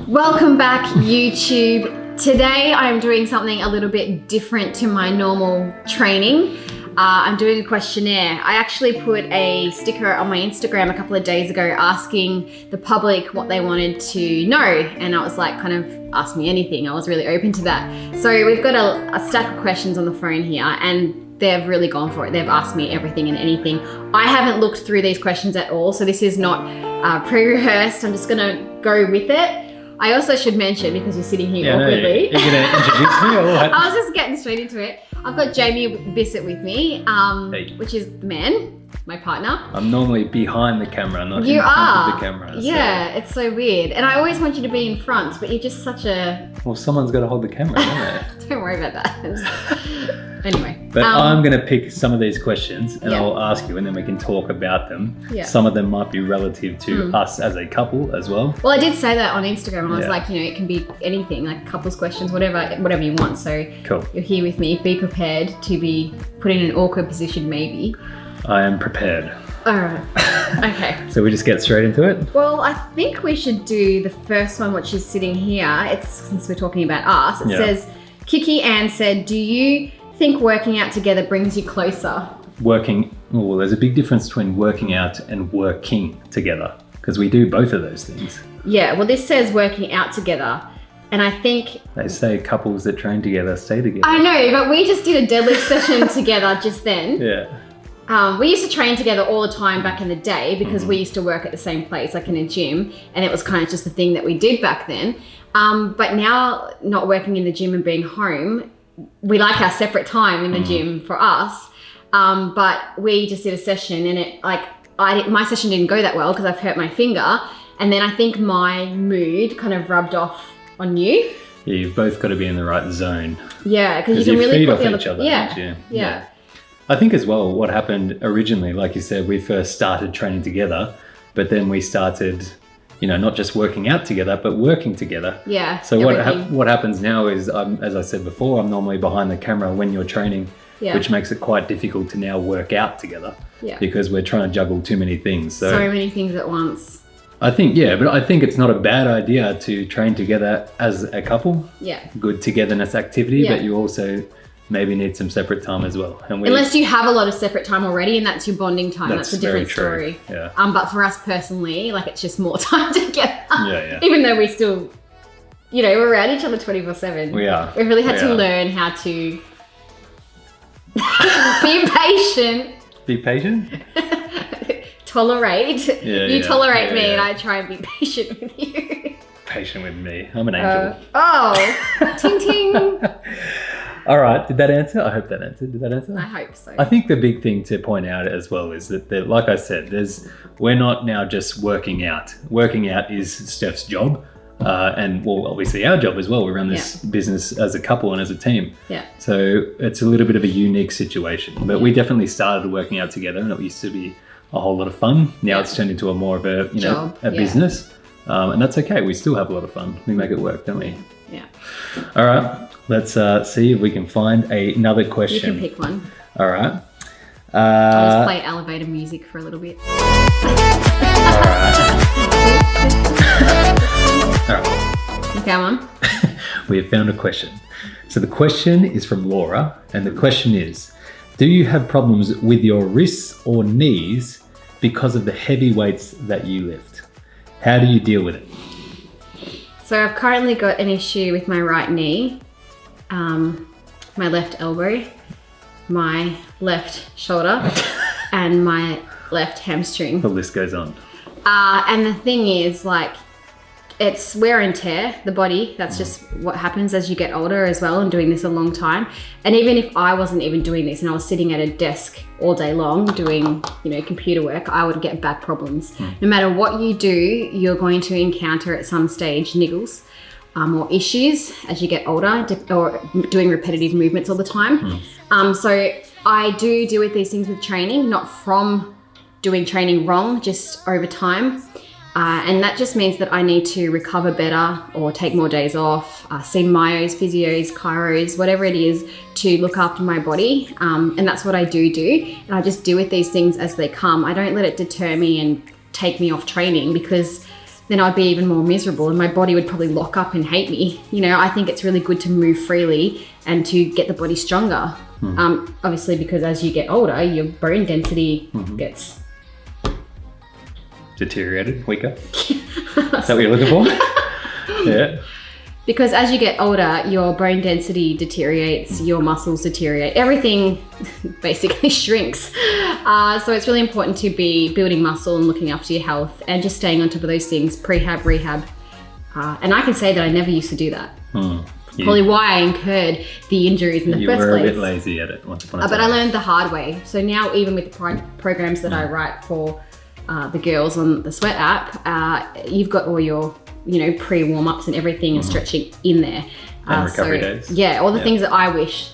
Welcome back, YouTube. Today I'm doing something a little bit different to my normal training. I'm doing a questionnaire. I actually put a sticker on my Instagram a couple of days ago asking the public what they wanted to know, and I was like, kind of ask me anything. I was really open to that. So we've got a stack of questions on the phone here, and they've really gone for it. They've asked me everything and anything. I haven't looked through these questions at all, so this is not pre-rehearsed. I'm just gonna go with it. I also should mention, because you're sitting here awkwardly. You're gonna introduce me or what? I was just getting straight into it. I've got Jamie Bissett with me, which is the man, my partner. I'm normally behind the camera, not you in front are. of the camera. Yeah, it's so weird. And I always want you to be in front, but you're just such a... Well, someone's got to hold the camera, don't they? Don't worry about that. Anyway. But I'm going to pick some of these questions and Yeah. I'll ask you and then we can talk about them. Yeah. Some of them might be relative to us as a couple as well. Well, I did say that on Instagram, and I was Yeah. like, it can be anything, like couples questions, whatever you want. So Cool. you're here with me. Be prepared to be put in an awkward position, maybe. I am prepared. All right. Okay. So we just get straight into it? Well, I think we should do the first one, which is sitting here. It's since we're talking about us. It says, Kiki Ann said, do you think working out together brings you closer? Well, there's a big difference between working out and working together because we do both of those things. Yeah, well, this says working out together. And I think... They say couples that train together stay together. I know, but we just did a deadlift session together just then. Yeah. We used to train together all the time back in the day because we used to work at the same place, like in a gym, and it was kind of just the thing that we did back then. But now, not working in the gym and being home, we like our separate time in the gym for us. But we just did a session, and my session didn't go that well because I've hurt my finger, and then I think my mood kind of rubbed off on you. Yeah, you've both got to be in the right zone. Yeah, because you can really feed put off the each other, yeah, don't you? yeah. I think as well, what happened originally, like you said, we first started training together, but then we started, not just working out together, but working together. Yeah. So what happens now is, as I said before, I'm normally behind the camera when you're training, which makes it quite difficult to now work out together. Yeah. Because we're trying to juggle too many things. So many things at once. I think it's not a bad idea to train together as a couple. Yeah. Good togetherness activity, but you also maybe need some separate time as well. Unless you have a lot of separate time already and that's your bonding time, that's a different story. Yeah. But for us personally, it's just more time together. Yeah. Even though we still, we're around each other 24/7. We are. We've really had to learn how to be patient. Be patient? Tolerate. You tolerate me and yeah. I try and be patient with you. Patient with me. I'm an angel. Ting ting. All right, did that answer? I hope that answered. Did that answer? I hope so. I think the big thing to point out as well is that, like I said, we're not now just working out. Working out is Steph's job, and obviously our job as well. We run this business as a couple and as a team. Yeah. So it's a little bit of a unique situation, but we definitely started working out together, and it used to be a whole lot of fun. Now it's turned into more of a job, a business, and that's okay. We still have a lot of fun. We make it work, don't we? Yeah. All right. Let's see if we can find another question. You can pick one. All right. I'll just play elevator music for a little bit. All right. You found one? We have found a question. So the question is from Laura, and the question is, do you have problems with your wrists or knees because of the heavy weights that you lift? How do you deal with it? So I've currently got an issue with my right knee, my left elbow, my left shoulder, and my left hamstring. The list goes on. And the thing is, it's wear and tear, the body. That's just what happens as you get older as well, and doing this a long time. And even if I wasn't even doing this and I was sitting at a desk all day long doing, computer work, I would get back problems. No matter what you do, you're going to encounter at some stage niggles or issues as you get older, or doing repetitive movements all the time. So I do deal with these things with training, not from doing training wrong, just over time. And that just means that I need to recover better or take more days off, see myos, physios, chiros, whatever it is, to look after my body. And that's what I do. And I just deal with these things as they come. I don't let it deter me and take me off training, because then I'd be even more miserable and my body would probably lock up and hate me. You know, I think it's really good to move freely and to get the body stronger. Obviously, because as you get older, your bone density gets deteriorated, weaker. Is that what you're looking for? Yeah. Because as you get older, your bone density deteriorates, your muscles deteriorate, everything basically shrinks. So it's really important to be building muscle and looking after your health and just staying on top of those things, prehab, rehab. And I can say that I never used to do that. Probably why I incurred the injuries in the first place. You were a bit lazy at it once upon a time. But I learned the hard way. So now even with the programs that I write for the girls on the Sweat app, you've got all your pre-warm-ups and everything and stretching in there. And recovery days. Yeah, all the things that I wish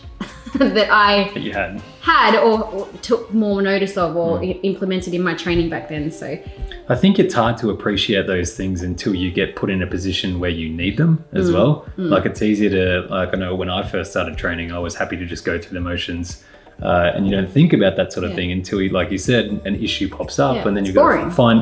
that you had or took more notice of or implemented in my training back then. So I think it's hard to appreciate those things until you get put in a position where you need them as well. Like it's easy to, I know when I first started training, I was happy to just go through the motions. And you don't think about that sort of thing until, like you said, an issue pops up and then you've got to find,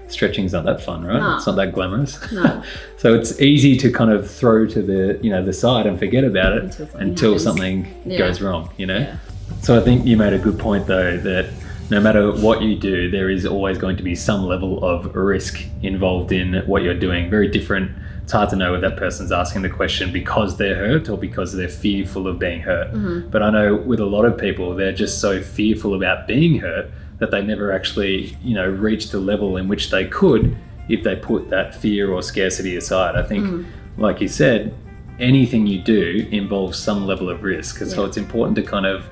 stretching's not that fun, right? No. It's not that glamorous. No. So it's easy to kind of throw to the side and forget about it until something goes wrong, Yeah. So I think you made a good point though, that no matter what you do, there is always going to be some level of risk involved in what you're doing. Very different. It's hard to know if that person's asking the question because they're hurt or because they're fearful of being hurt. But I know with a lot of people, they're just so fearful about being hurt that they never actually, reach the level in which they could if they put that fear or scarcity aside. I think, like you said, anything you do involves some level of risk. So it's important to kind of,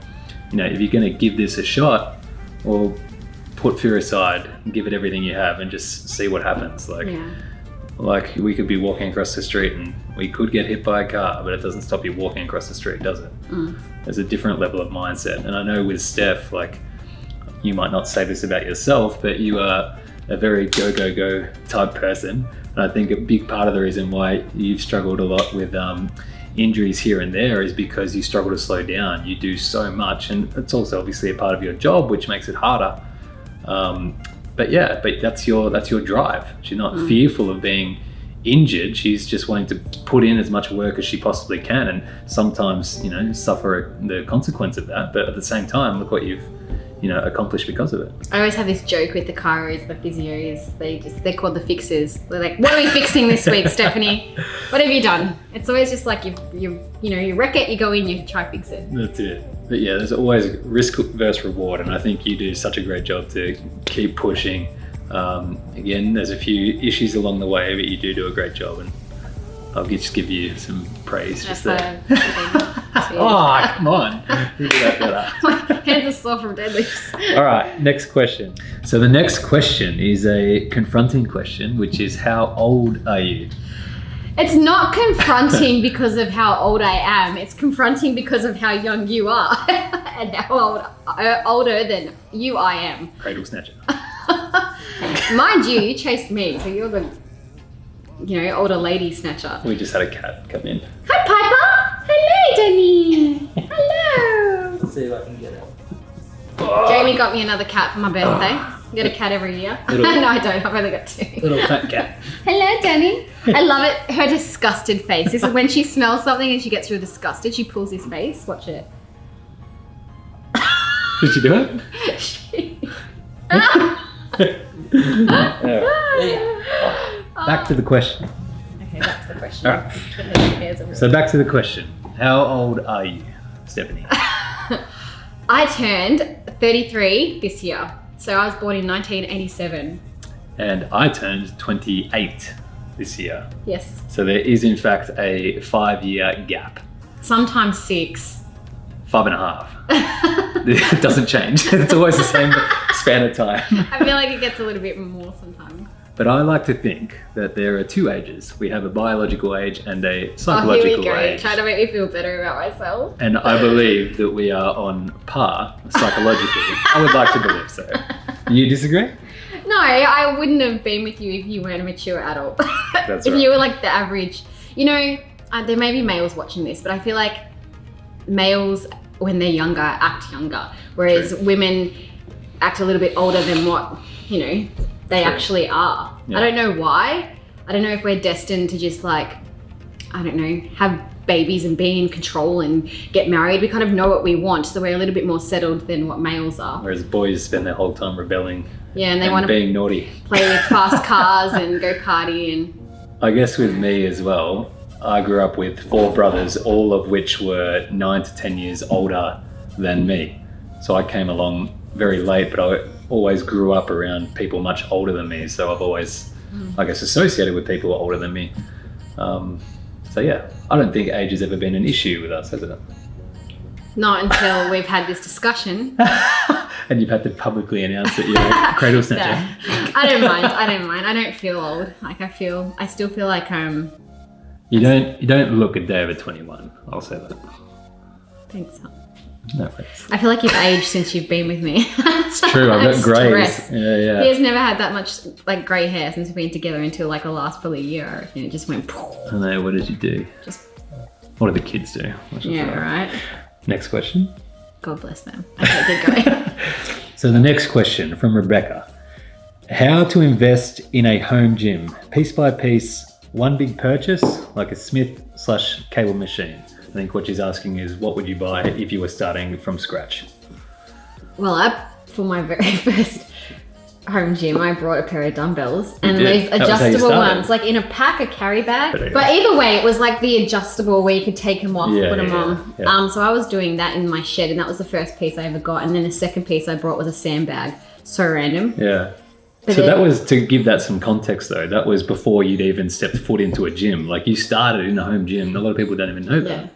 if you're going to give this a shot, or put fear aside and give it everything you have and just see what happens. Like we could be walking across the street and we could get hit by a car, but it doesn't stop you walking across the street, does it? There's a different level of mindset. And I know with Steph, like, you might not say this about yourself, but you are a very go, go, go type person. And I think a big part of the reason why you've struggled a lot with injuries here and there is because you struggle to slow down. You do so much, and it's also obviously a part of your job, which makes it harder. But that's your drive. She's not fearful of being injured. She's just wanting to put in as much work as she possibly can, and sometimes suffer the consequence of that. But at the same time, look what you've accomplished because of it. I always have this joke with the chiros, the physios. They're called the fixers. They're like, "What are we fixing this week, Stephanie? What have you done?" It's always just like you wreck it, you go in, you try fix it. That's it. But yeah, there's always risk versus reward, and I think you do such a great job to keep pushing. Again, there's a few issues along the way, but you do a great job, and I'll just give you some praise just there. Oh, come on. You do that better. My hands are sore from deadlifts. All right, next question. So the next question is a confronting question, which is, how old are you? It's not confronting because of how old I am. It's confronting because of how young you are and how older than you I am. Cradle snatcher. Mind you chased me, so you're the older lady snatcher. We just had a cat come in. Hi, Piper. Hello, Jenny. Hello. Let's see if I can get it. Jamie got me another cat for my birthday. You get a cat every year. No, I don't. I've only got 2. Little fat cat. Hello, Jenny. I love it. Her disgusted face. This is when she smells something and she gets real disgusted. She pulls his face. Watch it. Did she do it? Back to the question. Okay, back to the question. All right. So back to the question. How old are you, Stephanie? I turned 33 this year. So I was born in 1987. And I turned 28 this year. Yes. So there is in fact a 5-year gap. Sometimes 6. 5.5. It doesn't change. It's always the same span of time. I feel like it gets a little bit more sometimes. But I like to think that there are 2 ages. We have a biological age and a psychological here we go. age. Trying to make me feel better about myself. And I believe that we are on par psychologically. I would like to believe so. You disagree? No, I wouldn't have been with you if you weren't a mature adult. That's if right. you were like the average, there may be males watching this, but I feel like males, when they're younger, act younger, whereas women act a little bit older than what they True. actually are. Yeah. I don't know why. I don't know if we're destined to just like, I don't know, have babies and be in control and get married. We kind of know what we want, so we're a little bit more settled than what males are. Whereas boys spend their whole time rebelling. Yeah, and they want to being naughty. play with fast cars and go party and... I guess with me as well, I grew up with 4 brothers, all of which were 9 to 10 years older than me. So I came along very late, but I always grew up around people much older than me. So I've always, I guess, associated with people older than me. So yeah, I don't think age has ever been an issue with us, has it? Not until we've had this discussion. And you've had to publicly announce that you're a cradle snatcher. No, I don't mind. I don't feel old. Like I still feel like You don't look a day over 21. I'll say that. Thanks. No thanks. I feel like you've aged since you've been with me. It's true. I've got greys. Yeah. He has never had that much like grey hair since we've been together until like the last probably year. I reckon. It just went. I know. What did you do? What do the kids do? Yeah. Right. Next question. God bless them. Okay, keep going. So the next question from Rebecca. How to invest in a home gym? Piece by piece, one big purchase, like a Smith/cable machine. I think what she's asking is, what would you buy if you were starting from scratch? Well, for my very first home gym, I brought a pair of dumbbells and did. those adjustable ones, like in a pack, a carry bag. But either way, it was like the adjustable where you could take them off, put them on. Yeah. So I was doing that in my shed, and that was the first piece I ever got. And then the second piece I brought was a sandbag. So random. Yeah. But So that was, to give that some context though, that was before you'd even stepped foot into a gym. Like you started in a home gym. A lot of people don't even know that.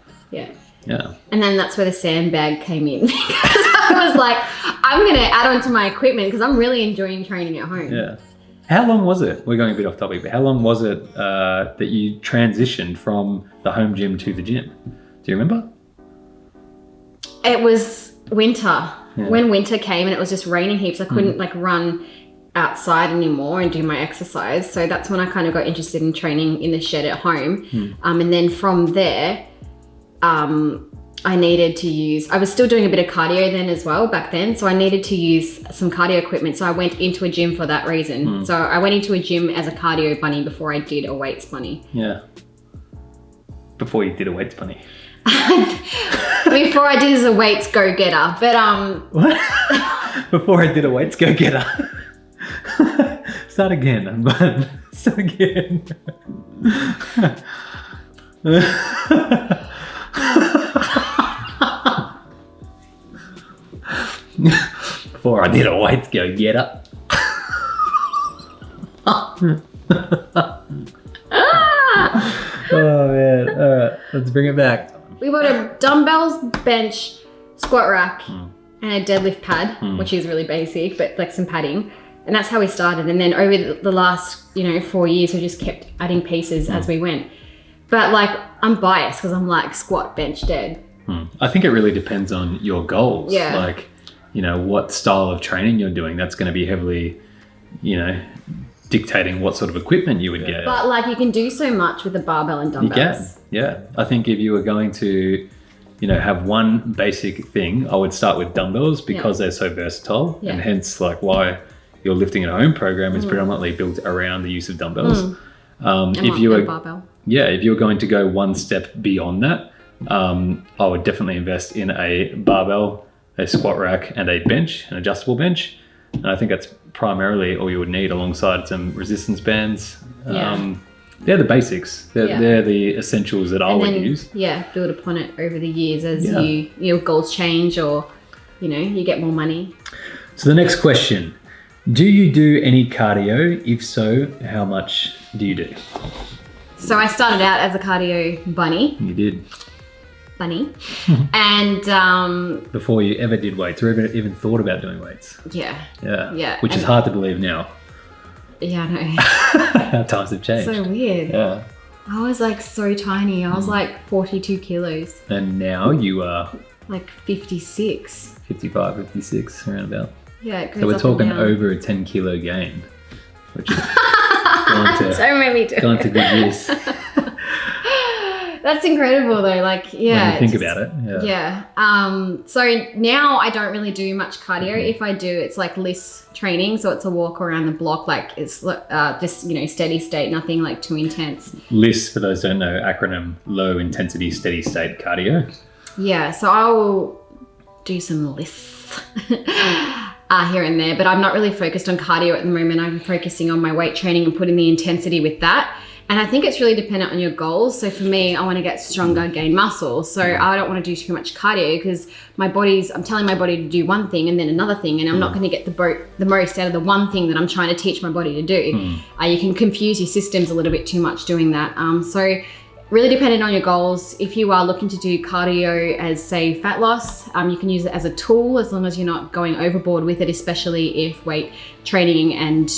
Yeah. And then that's where the sandbag came in. Because I was like, I'm going to add on to my equipment because I'm really enjoying training at home. Yeah. How long was it? We're going a bit off topic, but how long was it that you transitioned from the home gym to the gym? Do you remember? It was winter. Yeah. When winter came and it was just raining heaps, I couldn't like run outside anymore and do my exercise. So that's when I kind of got interested in training in the shed at home. And then from there, I needed to use, I was still doing a bit of cardio then as well back then. So I needed to use some cardio equipment. So I went into a gym for that reason. So I went into a gym as a cardio bunny before I did a weights bunny. Yeah. Before you did a weights bunny. Before I did as a weights go-getter. But What? Before I did a weights go-getter. Start again. Start again. Before I did a weights go-getter. Oh man. All right, let's bring it back. we bought a dumbbells, bench, squat rack, and a deadlift pad, which is really basic, but like some padding. And that's how we started. And then over the last, 4 years, we just kept adding pieces as we went. But like, I'm biased because I'm like squat, bench, dead. I think it really depends on your goals. Yeah. Like, what style of training you're doing. That's going to be heavily, dictating what sort of equipment you would get. But like, you can do so much with a barbell and dumbbells. You can, yeah. I think if you were going to, have one basic thing, I would start with dumbbells because they're so versatile, and hence like why your lifting at home program is predominantly built around the use of dumbbells. If you were, barbell. if you're going to go one step beyond that, I would definitely invest in a barbell, a squat rack, and a bench, an adjustable bench. And I think that's primarily all you would need alongside some resistance bands. They're the basics. They're the essentials that I would use. Yeah, build upon it over the years as your goals change or, you get more money. So the next question, do you do any cardio? If so, how much do you do? So I started out as a cardio bunny. You did. Bunny. And before you ever did weights or even thought about doing weights. Yeah. Which is hard to believe now. Yeah, I know. How times have changed. So weird. Yeah. I was like so tiny. I was like 42 kilos. And now you are like 56. 55, 56, around about. Yeah, it goes so we're up talking and down. over a 10 kilo gain, which is Don't make me do gone it. to good use. That's incredible though. Like, yeah. When you think about it. Yeah. So now I don't really do much cardio. If I do, it's like LISS training. So it's a walk around the block. Like it's just, steady state, nothing like too intense. LISS, for those who don't know, acronym, low intensity, steady state cardio. Yeah. So I will do some LISS here and there, but I'm not really focused on cardio at the moment. I'm focusing on my weight training and putting the intensity with that. And I think it's really dependent on your goals. So for me, I want to get stronger, gain muscle. So I don't want to do too much cardio because I'm telling my body to do one thing and then another thing, and I'm not going to get the most out of the one thing that I'm trying to teach my body to do. You can confuse your systems a little bit too much doing that. So really dependent on your goals. If you are looking to do cardio as, say, fat loss, you can use it as a tool as long as you're not going overboard with it, especially if weight training and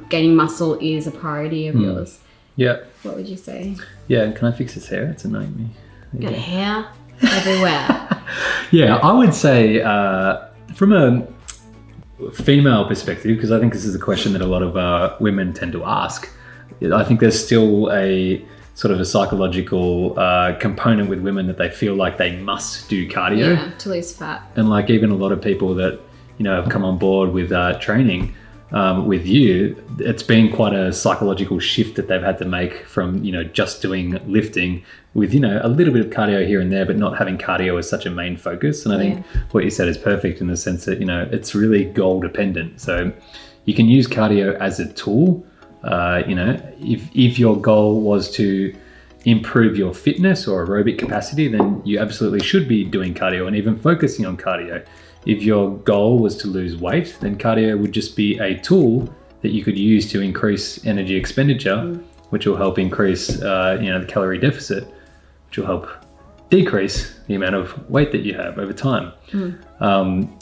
gaining muscle is a priority of yours. Yeah. What would you say? Yeah, can I fix this hair? It's annoying me. Got hair everywhere. Yeah, I would say from a female perspective, because I think this is a question that a lot of women tend to ask, I think there's still a sort of a psychological component with women that they feel like they must do cardio. Yeah, to lose fat. And like even a lot of people that, have come on board with training with you, it's been quite a psychological shift that they've had to make from, just doing lifting with, a little bit of cardio here and there, but not having cardio as such a main focus. And I think what you said is perfect in the sense that, it's really goal dependent. So you can use cardio as a tool. If your goal was to improve your fitness or aerobic capacity, then you absolutely should be doing cardio and even focusing on cardio. If your goal was to lose weight, then cardio would just be a tool that you could use to increase energy expenditure, which will help increase, the calorie deficit, which will help decrease the amount of weight that you have over time.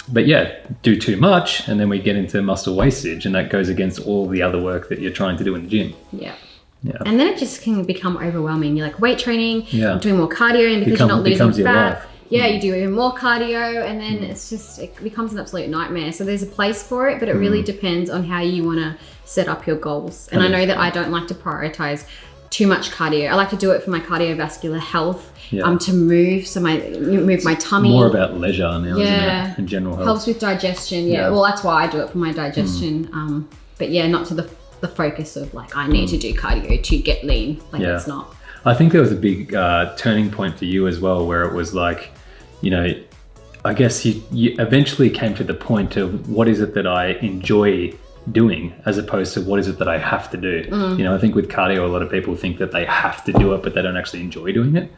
But yeah, do too much and then we get into muscle wastage, and that goes against all the other work that you're trying to do in the gym. Yeah. And then it just can become overwhelming. You're like weight training, doing more cardio, and because you're not losing fat, you do even more cardio, and then it becomes an absolute nightmare. So there's a place for it, but it really depends on how you want to set up your goals. And I know that I don't like to prioritize too much cardio. I like to do it for my cardiovascular health, to move my tummy. More about leisure now, isn't it? And general health. Helps with digestion. Well, that's why I do it for my digestion. But not to the focus of like I need to do cardio to get lean. It's not. I think there was a big turning point for you as well, where it was like, I guess you eventually came to the point of what is it that I enjoy doing as opposed to what is it that I have to do. I think with cardio, a lot of people think that they have to do it, but they don't actually enjoy doing it.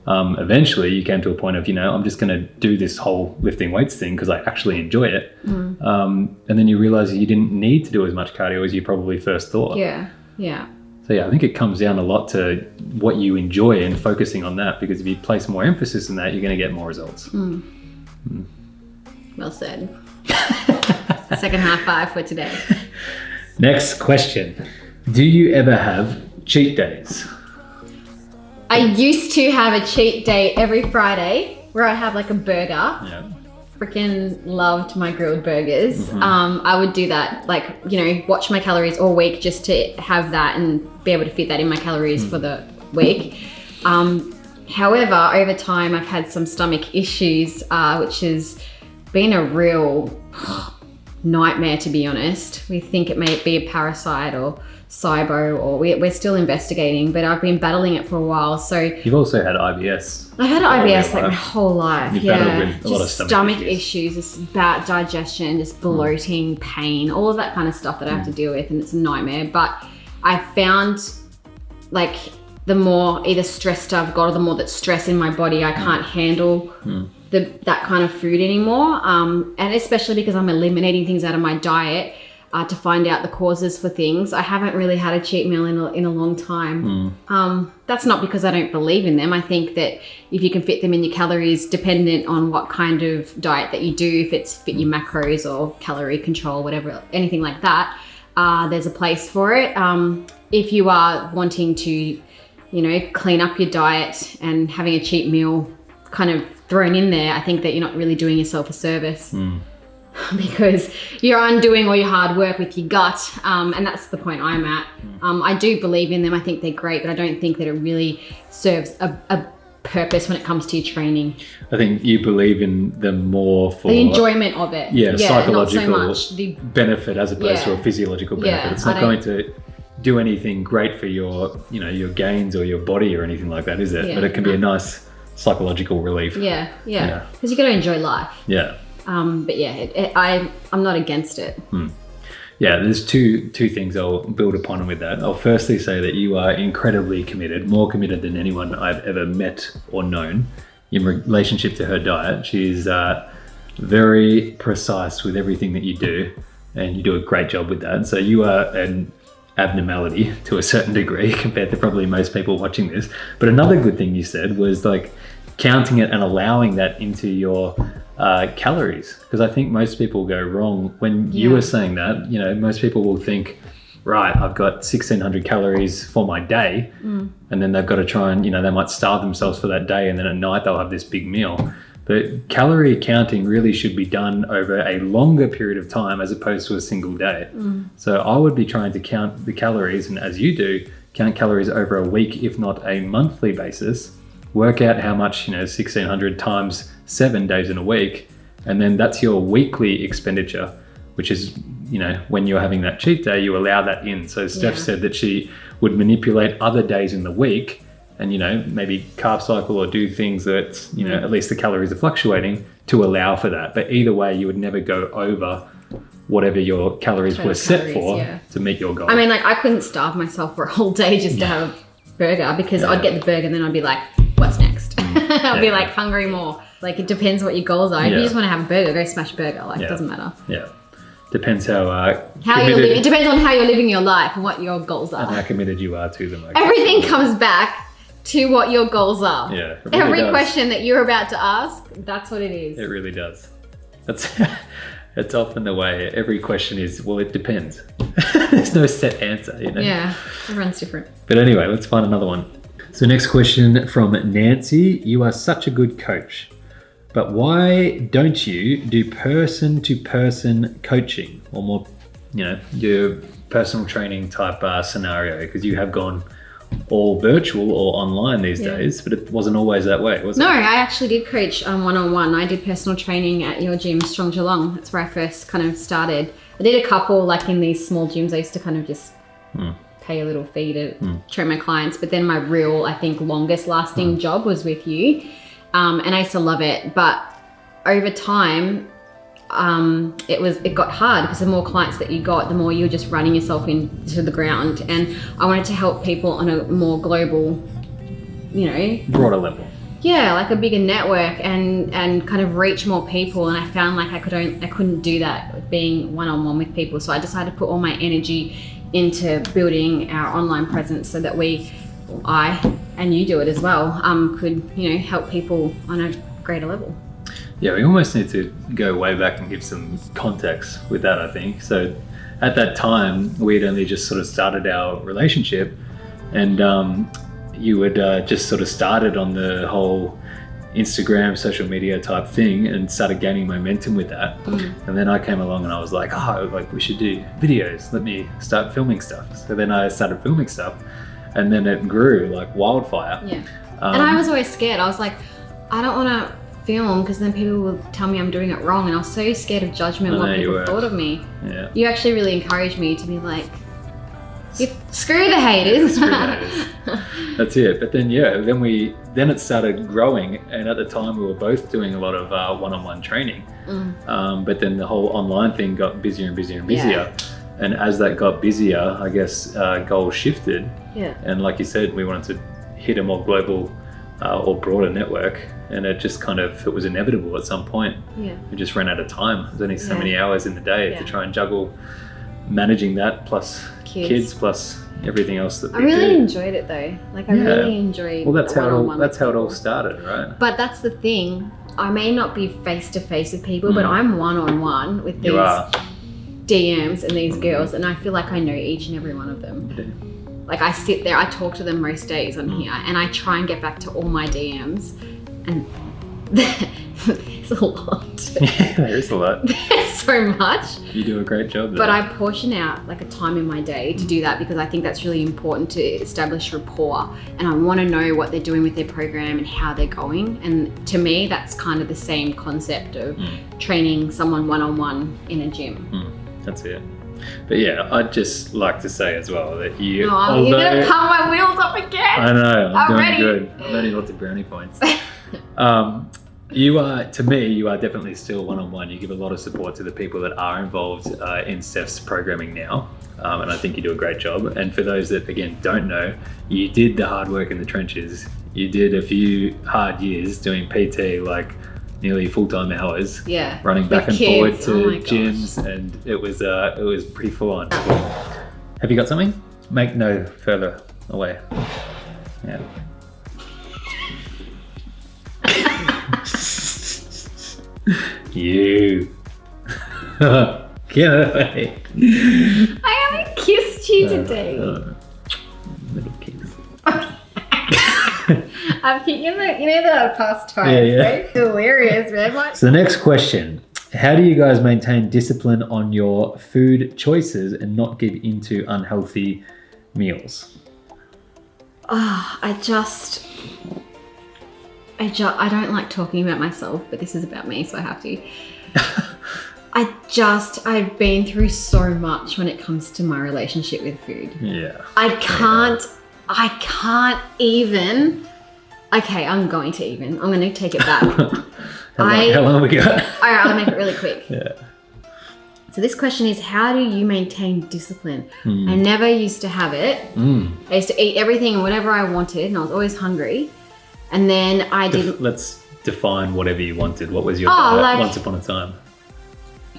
Eventually you came to a point of, I'm just going to do this whole lifting weights thing because I actually enjoy it. And then you realize you didn't need to do as much cardio as you probably first thought. So I think it comes down a lot to what you enjoy and focusing on that, because if you place more emphasis on that, you're going to get more results. Well said. Second high five for today. Next question. Do you ever have cheat days? I used to have a cheat day every Friday where I have like a burger. Freaking loved my grilled burgers. I would do that, watch my calories all week just to have that and be able to fit that in my calories for the week. However, over time I've had some stomach issues, which has been a real nightmare, to be honest. We think it may be a parasite or SIBO, or we're still investigating, but I've been battling it for a while. So you've also had IBS. I've had IBS my whole life. You've battled with a lot of stomach issues, just bad digestion, just bloating, pain, all of that kind of stuff that I have to deal with, and it's a nightmare. But I found the more either stressed I've got or the more that stress in my body, I can't handle that kind of food anymore. And especially because I'm eliminating things out of my diet to find out the causes for things. I haven't really had a cheat meal in a long time. That's not because I don't believe in them. I think that if you can fit them in your calories, dependent on what kind of diet that you do, if it's fit your macros or calorie control, whatever, anything like that, there's a place for it. If you are wanting to, clean up your diet and having a cheat meal kind of thrown in there, I think that you're not really doing yourself a service. because you're undoing all your hard work with your gut, and that's the point I'm at. I do believe in them. I think they're great, but I don't think that it really serves a purpose when it comes to your training. I think you believe in them more for the enjoyment of it. Psychological not so much the benefit as opposed to a physiological benefit. It's not going to do anything great for your gains or your body or anything like that, is it? But it can be a nice psychological relief. Yeah. Because you got to enjoy life. Yeah. But I'm not against it. Yeah, there's two things I'll build upon with that. I'll firstly say that you are incredibly committed, more committed than anyone I've ever met or known in relationship to her diet. She's very precise with everything that you do, and you do a great job with that. So you are an abnormality to a certain degree compared to probably most people watching this. But another good thing you said was like counting it and allowing that into your calories, because I think most people go wrong when you were saying that. Most people will think, right, I've got 1,600 calories for my day, and then they've got to try and they might starve themselves for that day, and then at night they'll have this big meal. But calorie counting really should be done over a longer period of time as opposed to a single day. So I would be trying to count the calories, and as you do, count calories over a week, if not a monthly basis. Work out how much 1,600 times 7 days in a week, and then that's your weekly expenditure, which is when you're having that cheat day, you allow that in. So Steph said that she would manipulate other days in the week and maybe carb cycle or do things that at least the calories are fluctuating to allow for that. But either way, you would never go over whatever your calories were set for to meet your goal. I mean, like, I couldn't starve myself for a whole day just to have a burger, because I'd get the burger and then I'd be like, what's next? I'll be like hungry more. Like, it depends what your goals are. If you just want to have a burger, go smash a burger. Like, it doesn't matter. Yeah. Depends how you're living. It depends on how you're living your life and what your goals are. And how committed you are to them. Everything comes back to what your goals are. Yeah. Really Every does. question that you're about to ask, that's what it is. It really does. It's often the way. Every question is, well, it depends. There's no set answer, Yeah, everyone's different. But anyway, let's find another one. So next question from Nancy. You are such a good coach, but why don't you do person-to-person coaching or more, your personal training type scenario? Because you have gone all virtual or online these days, but it wasn't always that way, was it? No, I actually did coach one-on-one. I did personal training at your gym, Strong Geelong. That's where I first kind of started. I did a couple like in these small gyms. I used to kind of just pay a little fee to train my clients. But then my real, I think, longest lasting job was with you. And I used to love it. But over time, it got hard because the more clients that you got, the more you were just running yourself into the ground. And I wanted to help people on a more global, broader level. Yeah, like a bigger network and kind of reach more people. And I found like I couldn't do that with being one-on-one with people. So I decided to put all my energy into building our online presence so that I and you do it as well, could help people on a greater level. Yeah, we almost need to go way back and give some context with that, I think. So at that time, we'd only just sort of started our relationship, and you had just sort of started on the whole Instagram, social media type thing and started gaining momentum with that. And then I came along and I was like, we should do videos. Let me start filming stuff. So then I started filming stuff, and then it grew like wildfire. Yeah. And I was always scared. I was like, I don't want to film because then people will tell me I'm doing it wrong, and I was so scared of judgment, what people thought of me. Yeah. You actually really encouraged me to be like, screw the haters. Screw the haters. That's it. But then then it started growing, and at the time we were both doing a lot of one-on-one training. But then the whole online thing got busier and busier and busier. Yeah. And as that got busier, I guess goals shifted. Yeah. And like you said, we wanted to hit a more global or broader network, and it just it was inevitable at some point. Yeah. We just ran out of time. There's only so many hours in the day to try and juggle managing that plus kids plus everything else that we I really do. Enjoyed it though. Like I really enjoyed. Well, that's how it all started, right? But that's the thing. I may not be face to face with people, but I'm one-on-one with these DMs and these girls, and I feel like I know each and every one of them. Yeah. Like I sit there, I talk to them most days on here, and I try and get back to all my DMs, and It's a lot. Yeah, there is a lot. There's so much. You do a great job there. But I portion out like a time in my day to do that because I think that's really important to establish rapport. And I want to know what they're doing with their program and how they're going. And to me, that's kind of the same concept of training someone one-on-one in a gym. That's it. But yeah, I'd just like to say as well that you. Oh, you're gonna pump my wheels up again. I know. I'm doing ready. good. I'm earning lots of brownie points. You are, to me, you are definitely still one-on-one. You give a lot of support to the people that are involved in Steph's programming now. And I think you do a great job. And for those that, again, don't know, you did the hard work in the trenches. You did a few hard years doing PT, like nearly full-time hours. Yeah. Running back and kids. forward to Oh my gyms. And it was pretty full on. Have you got something? Make no further away. Yeah. You. Get away. I haven't kissed you today. Little kiss. I've you know the past time. Yeah, yeah. Right? Hilarious, man. What? So the next question. How do you guys maintain discipline on your food choices and not give into unhealthy meals? I don't like talking about myself, but this is about me, so I have to. I've been through so much when it comes to my relationship with food. Yeah. I can't even. Okay, I'm going to take it back. How long have we got? All right, I'll make it really quick. Yeah. So this question is, how do you maintain discipline? I never used to have it. I used to eat everything and whatever I wanted, and I was always hungry. And then I didn't. Let's define whatever you wanted. What was your diet once upon a time?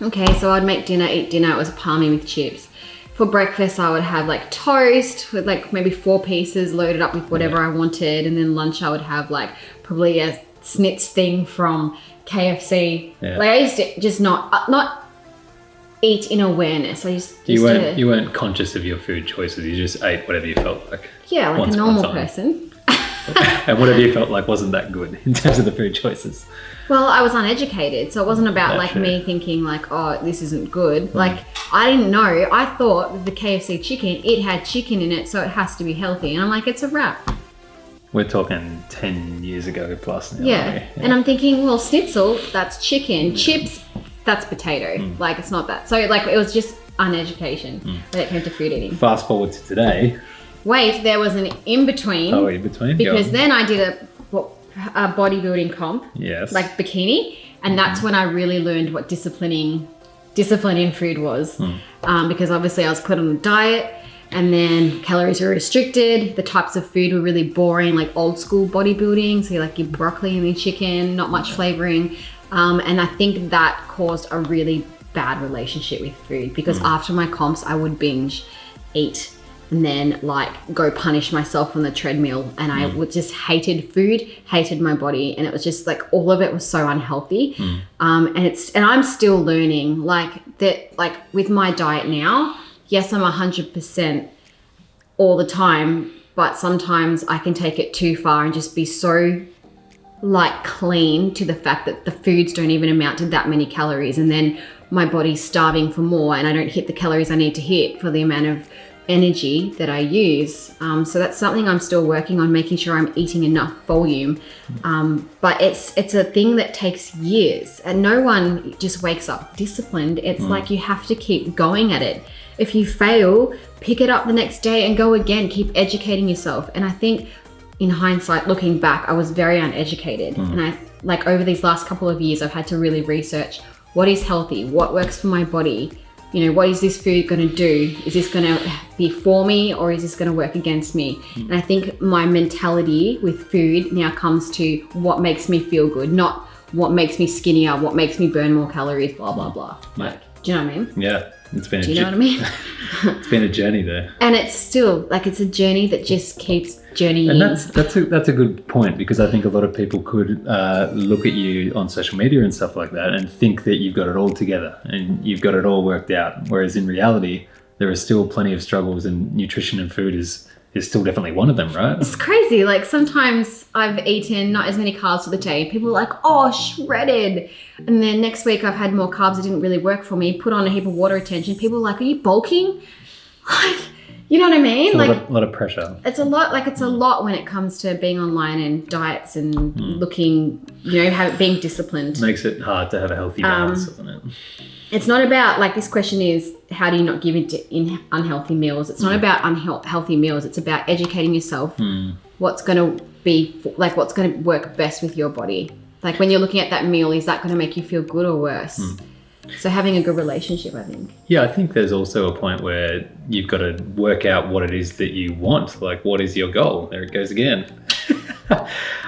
Okay, so I'd make dinner, eat dinner. It was palmy with chips. For breakfast, I would have like toast with like maybe 4 pieces loaded up with whatever I wanted. And then lunch, I would have like probably a snitz thing from KFC. Yeah. Like I used to just not eat in awareness. I used You to, weren't conscious of your food choices. You just ate whatever you felt like. Yeah, like once a upon normal time. person. And whatever you felt like wasn't that good in terms of the food choices. Well, I was uneducated, so it wasn't about That's like me thinking like, oh, this isn't good. Like I didn't know. I thought with the KFC chicken, it had chicken in it, so it has to be healthy. And I'm like, it's a wrap. We're talking 10 years ago plus now. Yeah. Aren't we? And I'm thinking, well, schnitzel, that's chicken. Chips, that's potato. Like it's not that. So like it was just uneducation when it came to food eating. Fast forward to today. Wait, there was an in-between. Oh, in between? Because then I did a bodybuilding comp. Yes. Like bikini. And that's when I really learned what discipline in food was. Because obviously I was put on a diet and then calories were restricted. The types of food were really boring, like old school bodybuilding. So like your broccoli and your chicken, not much flavoring. And I think that caused a really bad relationship with food because after my comps, I would binge eat and then like go punish myself on the treadmill. And I would just hated food, hated my body. And it was just like, all of it was so unhealthy. And I'm still learning like that, like with my diet now, yes, I'm 100% all the time, but sometimes I can take it too far and just be so like clean to the fact that the foods don't even amount to that many calories. And then my body's starving for more and I don't hit the calories I need to hit for the amount of energy that I use. So that's something I'm still working on, making sure I'm eating enough volume. But it's a thing that takes years and no one just wakes up disciplined. It's like you have to keep going at it. If you fail, pick it up the next day and go again, keep educating yourself. And I think in hindsight, looking back, I was very uneducated. And I like over these last couple of years, I've had to really research what is healthy, what works for my body. You know, what is this food going to do? Is this going to be for me or is this going to work against me? And I think my mentality with food now comes to what makes me feel good, not what makes me skinnier, what makes me burn more calories, blah, blah, blah. Like, do you know what I mean? Yeah. It's been do you know what I mean? It's been a journey there. And it's still, like, it's a journey that just keeps journeying. And that's a good point because I think a lot of people could look at you on social media and stuff like that and think that you've got it all together and you've got it all worked out. Whereas in reality, there are still plenty of struggles and nutrition and food is is still definitely one of them, right? It's crazy. Like sometimes I've eaten not as many carbs for the day. People are like, oh, shredded. And then next week I've had more carbs. It didn't really work for me. Put on a heap of water retention. People are like, are you bulking? Like, you know what I mean? It's a lot of pressure. It's a lot when it comes to being online and diets and looking, being disciplined. Makes it hard to have a healthy balance, doesn't it? It's not about, like, this question is, how do you not give in unhealthy meals? It's not about unhealthy meals. It's about educating yourself. What's going to work best with your body. Like, when you're looking at that meal, is that going to make you feel good or worse? So having a good relationship, I think. Yeah, I think there's also a point where you've got to work out what it is that you want. Like, what is your goal? There it goes again.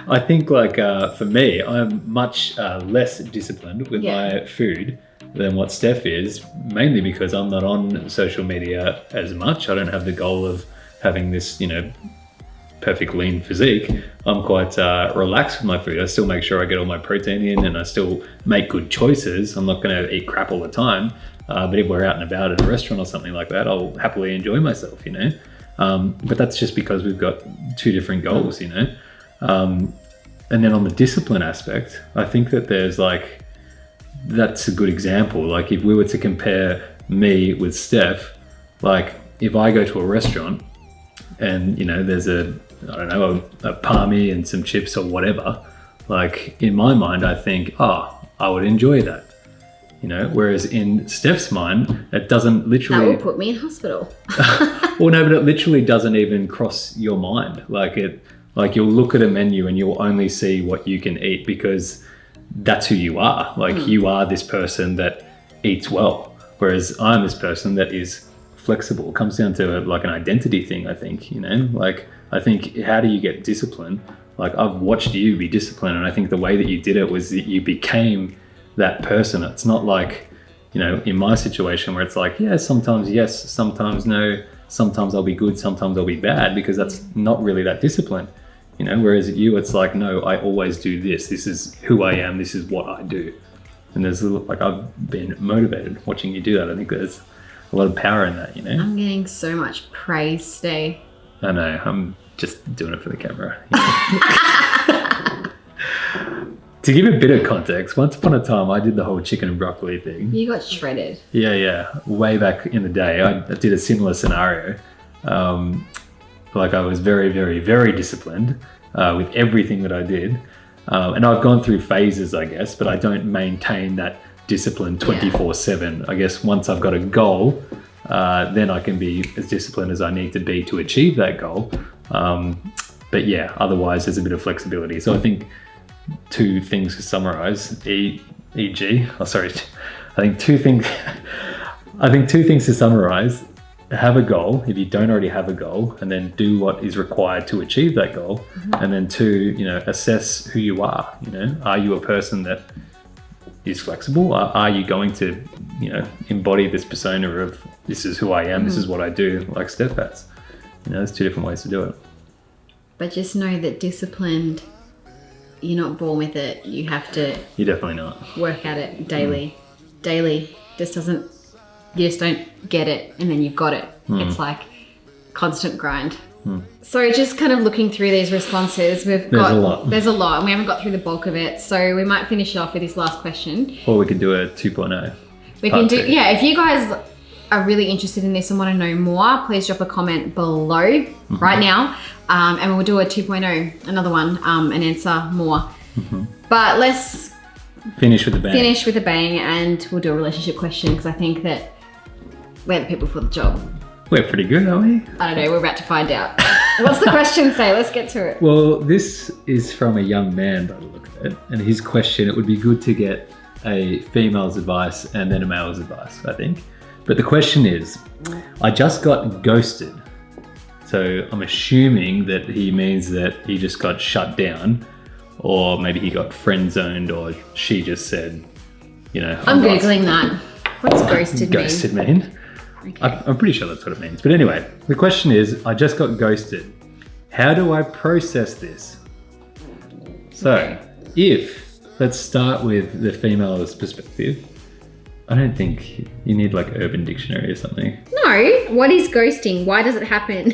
I think, like, for me, I'm much less disciplined with my food than what Steph is, mainly because I'm not on social media as much. I don't have the goal of having this, perfect lean physique. I'm quite relaxed with my food. I still make sure I get all my protein in and I still make good choices. I'm not going to eat crap all the time. But if we're out and about at a restaurant or something like that, I'll happily enjoy myself, But that's just because we've got two different goals, And then on the discipline aspect, I think that there's that's a good example. Like, if we were to compare me with Steph, like, if I go to a restaurant and, there's a palmy and some chips or whatever, like, in my mind, I think, I would enjoy that. Whereas in Steph's mind, it doesn't literally... That will put me in hospital. Well, no, but it literally doesn't even cross your mind. Like, you'll look at a menu and you'll only see what you can eat because that's who you are. Like, you are this person that eats well, whereas I'm this person that is flexible. It comes down to an identity thing, I think, Like, I think, how do you get discipline? Like, I've watched you be disciplined, and I think the way that you did it was that you became that person. It's not like, in my situation where it's like, yeah, sometimes yes, sometimes no, sometimes I'll be good, sometimes I'll be bad, because that's not really that discipline. Whereas at you, it's like, no, I always do this. This is who I am. This is what I do. And there's I've been motivated watching you do that. I think there's a lot of power in that, I'm getting so much praise today. I know. I'm just doing it for the camera. To give a bit of context, once upon a time, I did the whole chicken and broccoli thing. You got shredded. Yeah. Way back in the day, I did a similar scenario. I was very, very, very disciplined with everything that I did. And I've gone through phases, I guess, but I don't maintain that discipline 24/7. I guess once I've got a goal, then I can be as disciplined as I need to be to achieve that goal. But yeah, otherwise there's a bit of flexibility. So I think two things to summarize, I think two things to summarize. Have a goal if you don't already have a goal, and then do what is required to achieve that goal. And then two, assess who you are. Are you a person that is flexible? Are you going to, embody this persona of this is who I am, this is what I do, like Steph has? There's two different ways to do it. But just know that disciplined, you're not born with it. You have to... You're definitely not. Work at it daily. Daily. You just don't get it and then you've got it. It's like constant grind. So just kind of looking through these responses, there's a lot and we haven't got through the bulk of it. So we might finish off with this last question. Or we can do a 2.0. We can do, if you guys are really interested in this and want to know more, please drop a comment below right now. And we'll do a 2.0, another one, and answer more. But let's finish with a bang, and we'll do a relationship question, because I think that we're the people for the job. We're pretty good, aren't we? I don't know, we're about to find out. What's the question say? Let's get to it. Well, this is from a young man by the look of it. And his question, it would be good to get a female's advice and then a male's advice, I think. But the question is, I just got ghosted. So I'm assuming that he means that he just got shut down, or maybe he got friend zoned, or she just said, I'm Googling that. What's ghosted mean? Ghosted mean? Okay. I'm pretty sure that's what it means. But anyway, the question is, I just got ghosted. How do I process this? So let's start with the female's perspective. I don't think you need like Urban Dictionary or something. No. What is ghosting? Why does it happen?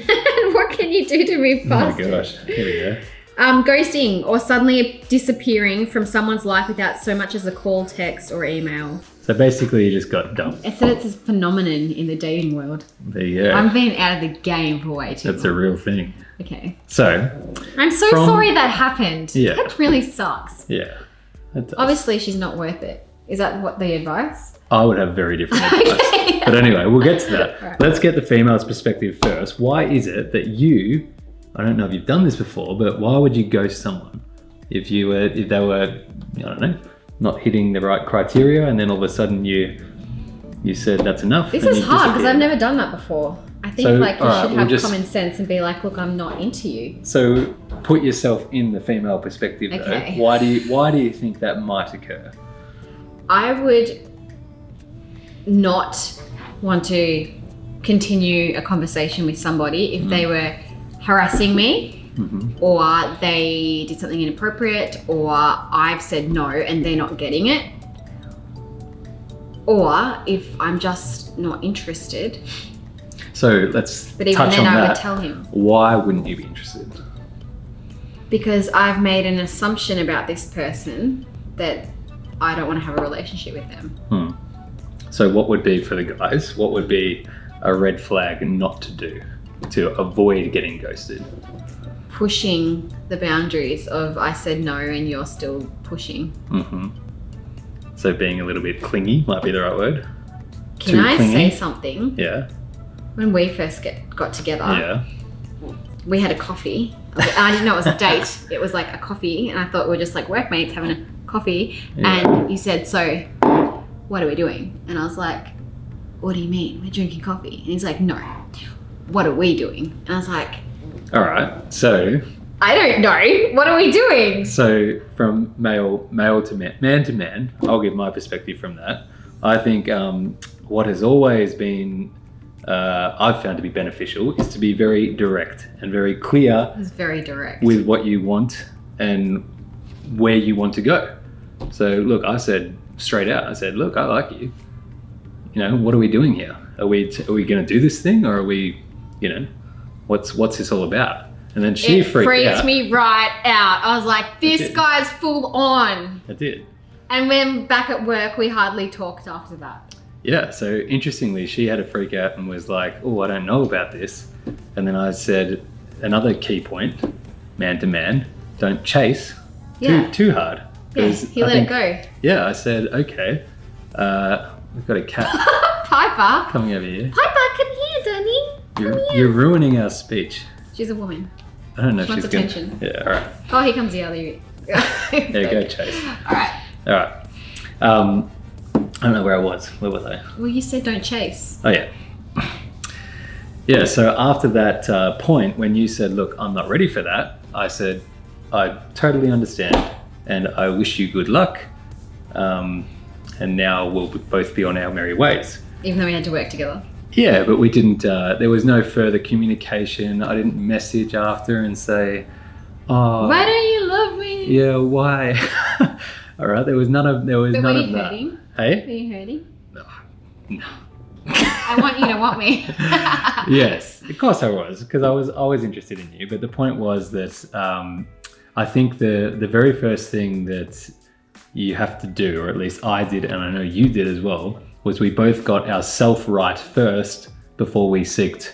What can you do to move past Oh my gosh, here we go. Ghosting, or suddenly disappearing from someone's life without so much as a call, text, or email. So basically you just got dumped. It's a phenomenon in the dating world. There you go. I've been out of the game for way too long. That's a real thing. Okay. So. I'm so sorry that happened. Yeah. That really sucks. Yeah. That does. Obviously, she's not worth it. Is that what the advice? I would have very different advice. Okay. But anyway, we'll get to that. Right. Let's get the female's perspective first. Why is it that you, I don't know if you've done this before, but why would you ghost someone if they were, I don't know, not hitting the right criteria, and then all of a sudden you said that's enough? This is hard because I've never done that before. I think you should have common sense and be like, look, I'm not into you. So put yourself in the female perspective Okay. though. Why do you think that might occur? I would not want to continue a conversation with somebody if they were harassing me, or they did something inappropriate, or I've said no and they're not getting it, or if I'm just not interested. So let's But even touch then on I that. would tell him. Why wouldn't you be interested? Because I've made an assumption about this person that I don't want to have a relationship with them. So what would be, for the guys, what would be a red flag not to do to avoid getting ghosted? Pushing the boundaries of I said no and you're still pushing. So being a little bit clingy might be the right word. Can Too I clingy? say something? Yeah. When we first got together, Yeah. we had a coffee. I didn't know it was a date. It was like a coffee, and I thought we were just like workmates having a coffee. Yeah. And you said, so what are we doing? And I was like, what do you mean? We're drinking coffee. And he's like, no, what are we doing? And I was like, All right. So I don't know. What are we doing? So from male to man to man, I'll give my perspective from that. I think what has always been I've found to be beneficial is to be very direct and very clear. It was very direct. With what you want and where you want to go. So look, I said straight out, I said, look, I like you. You know, what are we doing here? Are we going to do this thing, or are we, you know, what's this all about? And then she freaked out. Me right out. I was like, this guy's full on. I did. And when back at work, we hardly talked after that. Yeah, so interestingly, she had a freak out and was like, oh, I don't know about this. And then I said, another key point, man to man, don't chase too hard. Yeah, he let it go. Yeah, I said, okay, we've got a cat Piper. coming over here. Piper, come here, darling. You're ruining our speech. She's a woman. I don't know if She she's wants going attention. to. Yeah, all right. Oh, here comes the other. Yeah, go Chase. All right. All right. I don't know where I was. Where was I? Well, you said don't chase. Oh, yeah. Yeah, so after that point, when you said, look, I'm not ready for that, I said, I totally understand, and I wish you good luck, and now we'll both be on our merry ways. Even though we had to work together. Yeah, but we didn't, there was no further communication. I didn't message after and say, oh. Why don't you love me? Yeah, why? All right, there was none of But were you that. hurting? Hey? Were you hurting? No. I want you to want me. Yes, of course I was, because I was always interested in you. But the point was that I think the very first thing that you have to do, or at least I did, and I know you did as well, was we both got ourself right first before we seeked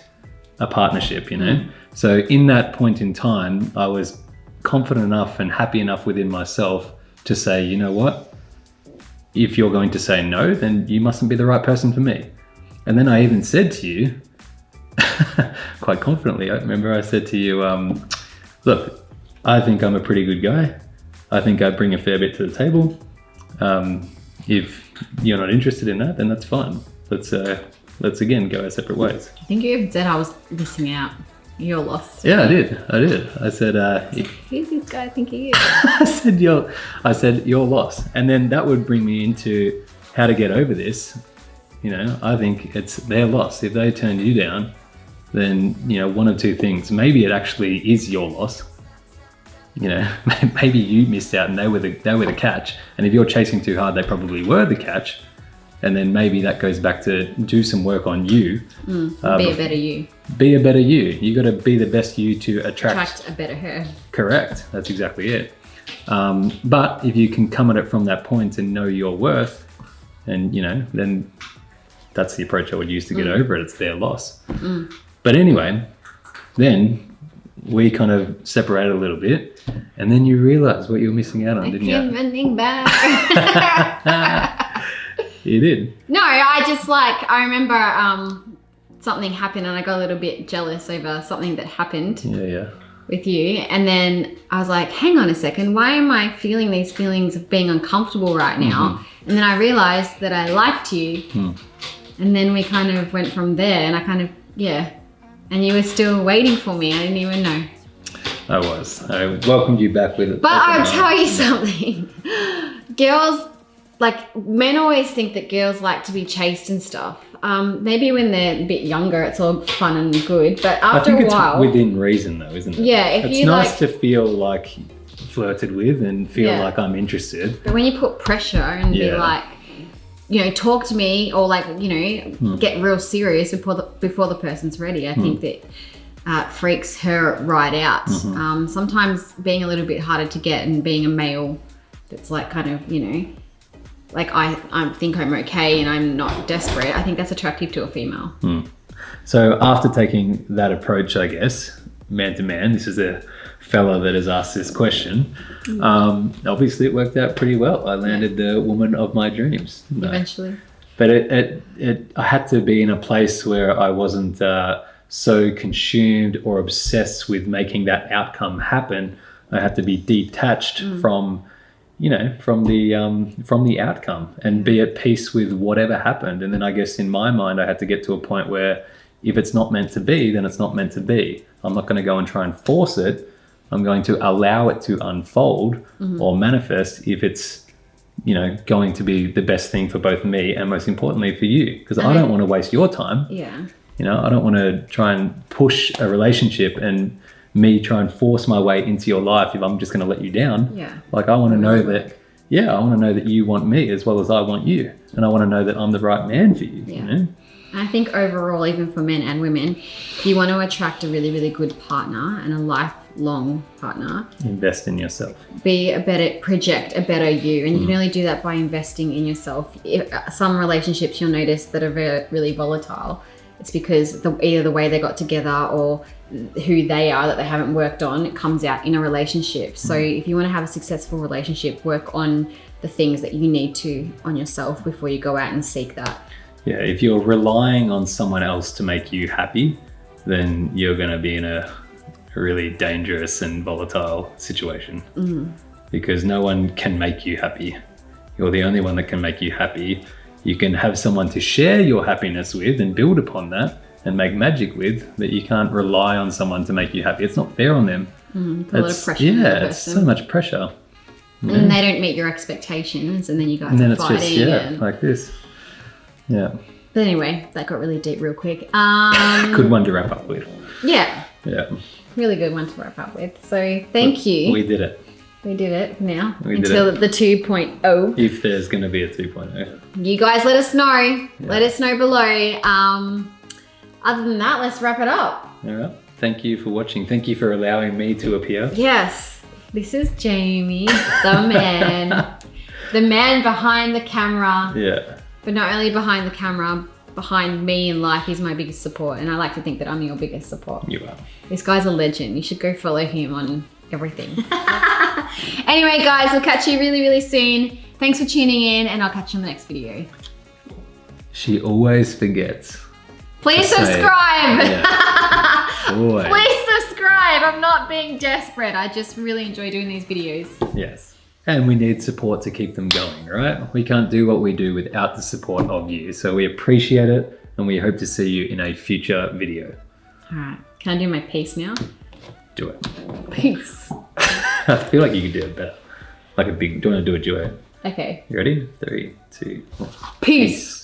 a partnership, you know? So in that point in time, I was confident enough and happy enough within myself to say, you know what? If you're going to say no, then you mustn't be the right person for me. And then I even said to you, quite confidently, I remember I said to you, look, I think I'm a pretty good guy. I think I bring a fair bit to the table. If you're not interested in that, then that's fine. Let's again go our separate ways. I think you even said I was missing out. You're lost. Yeah, I did. I said, who's this guy think he is? I said you're lost. And then that would bring me into how to get over this. You know, I think it's their loss. If they turned you down, then, you know, one of two things. Maybe it actually is your loss. You know, maybe you missed out and they were the catch. And if you're chasing too hard, they probably were the catch. And then maybe that goes back to do some work on you. Be a better you. Be a better you. You got to be the best you to attract a better her. Correct. That's exactly it. But if you can come at it from that point and know your worth, and then that's the approach I would use to get over it. It's their loss. But anyway, then we kind of separated a little bit, and then you realized what you were missing out on, didn't you? Running back. You did. No, I remember something happened and I got a little bit jealous over something that happened. Yeah. With you, and then I was like, hang on a second, why am I feeling these feelings of being uncomfortable right now? And then I realized that I liked you, and then we kind of went from there, and I kind of and you were still waiting for me. I didn't even know. I welcomed you back with it. But I'll tell you something. Girls, men always think that girls like to be chased and stuff. Maybe when they're a bit younger, it's all fun and good. But after a while, it's within reason, though, isn't it? Yeah, it's nice to feel like flirted with and feel like I'm interested. But when you put pressure and be like, talk to me, or get real serious before the person's ready, I think that freaks her right out. Sometimes being a little bit harder to get, and being a male that's I think I'm okay and I'm not desperate, I think that's attractive to a female. So after taking that approach, I guess, man to man, this is a fella that has asked this question. Obviously it worked out pretty well. I landed the woman of my dreams. Eventually. But I had to be in a place where I wasn't so consumed or obsessed with making that outcome happen. I had to be detached from the outcome and be at peace with whatever happened. And then I guess in my mind, I had to get to a point where if it's not meant to be, then it's not meant to be. I'm not going to go and try and force it. I'm going to allow it to unfold or manifest if it's, going to be the best thing for both me and most importantly for you. Because I don't want to waste your time. Yeah. I don't want to try and push a relationship and me try and force my way into your life if I'm just going to let you down. Yeah. I want to know that, I want to know that you want me as well as I want you. And I want to know that I'm the right man for you. Yeah. I think overall, even for men and women, if you want to attract a really, really good partner and a lifelong partner, invest in yourself. Project a better you. And you can only do that by investing in yourself. Some relationships you'll notice that are really volatile. It's because either the way they got together or who they are that they haven't worked on, it comes out in a relationship. So if you want to have a successful relationship, work on the things that you need to on yourself before you go out and seek that. Yeah, if you're relying on someone else to make you happy, then you're going to be in a really dangerous and volatile situation because no one can make you happy. You're the only one that can make you happy. You can have someone to share your happiness with and build upon that and make magic with, but you can't rely on someone to make you happy. It's not fair on them. Put a lot of pressure on the person. It's so much pressure. And they don't meet your expectations, and then you guys are fighting. It's like this. Yeah. But anyway, that got really deep real quick. Good one to wrap up with. Yeah. Yeah. Really good one to wrap up with. So thank you. We did it. We did it now. Until the 2.0. If there's going to be a 2.0. You guys let us know. Yeah. Let us know below. Other than that, let's wrap it up. All right. Thank you for watching. Thank you for allowing me to appear. Yes. This is Jamie, the man. The man behind the camera. Yeah. But not only behind the camera, behind me in life, he's my biggest support. And I like to think that I'm your biggest support. You are. This guy's a legend. You should go follow him on everything. Anyway, guys, we'll catch you really, really soon. Thanks for tuning in, and I'll catch you on the next video. She always forgets. Please subscribe. Yeah. Please subscribe. I'm not being desperate. I just really enjoy doing these videos. Yes. And we need support to keep them going, right? We can't do what we do without the support of you. So we appreciate it, and we hope to see you in a future video. All right. Can I do my peace now? Do it. Peace. I feel like you could do it better. Like a big, do you want to do a duet? Okay. You ready? 3, 2, 1. Peace.